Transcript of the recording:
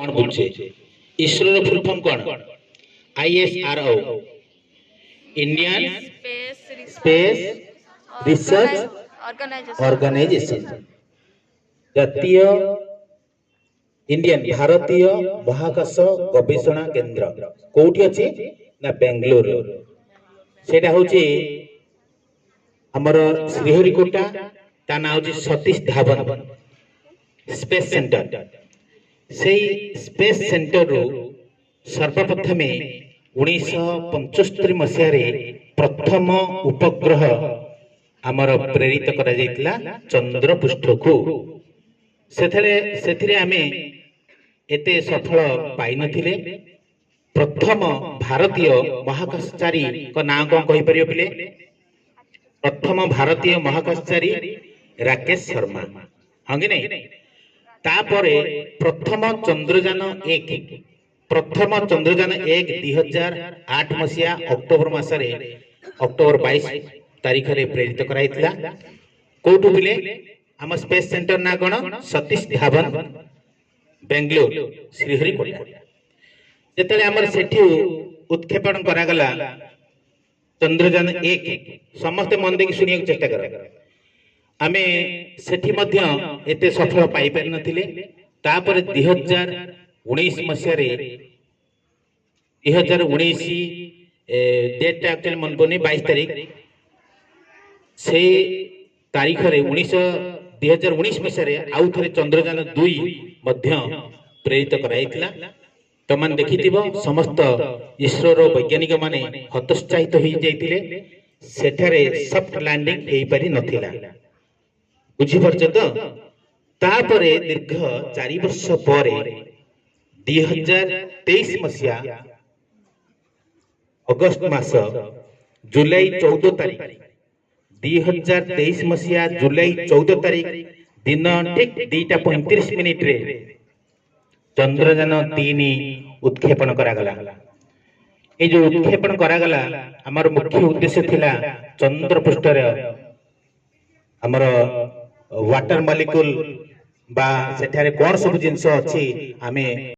कौन बुझे इसरो रो फुल फॉर्म कौन ISRO Indian space research organisation जातीय इंडियन भारतीय महाकाश गवेषणा केंद्र कोठी अछि ना बेंगलुरु सेटा होची हमर श्रीहरिकोटा ता ना होची सतीश धावन स्पेस सेंटर से स्पेस सेंटर रो सर्वप्रथमे 1975 मसियारे प्रथम उपग्रह आमर प्रेरित करा जायतिला चंद्र पृष्ठ को सेथिरे आमे एते सफल पाई नथिले प्रथम भारतीय महाकाशचारी को नाम कौन कहि परियो पिले प्रथम भारतीय महाकाशचारी राकेश शर्मा हंगे नहीं तापरे प्रथम चंद्रयान 2008 मसिया अक्टोबर मासरे अक्टोबर 22 तारीख रे प्रेरित कराइतिला कोठु बिले हम स्पेस सेंटर ना कोन सतीश धावन बेंगलुरु श्रीहरिकोटा जेतले हमर सेठी उत्क्षेपण करा गला चंद्रयान 1 समस्त मन देखि सुनिया चेष्टा कर आमे सेठी मध्य एते सफल पाई पर नथिले तापर 2019 मसिया रे 2019 डेट एक्चुअली मन बने 22 तारीख से तारीख रे 2019 मसिया रे आउ थरे चंद्रयान 2 मध्य प्रेरित कराइतिला तो मन देखिथिबो समस्त इसरो रो वैज्ञानिक माने हतोत्साहित होई जाइतिले सेठारे सॉफ्ट लैंडिंग हेई पारि नथिला बुझी परछ तो तापरे दीर्घ 4 वर्ष परे 2023 मसिया अगस्त मास जुलाई 14 तारीख 2023 मसिया जुलाई 14 तारीख दिन ठीक 2:35 रे चंद्रयान 3 उत्क्षेपण करा गला ए जो उत्क्षेपण करा गला हमर मुख्य उद्देश्य थिला चंद्र पृष्ठ रे हमर वाटर मॉलिक्यूल बा सेठारे कोन सब जिंस अछि हमें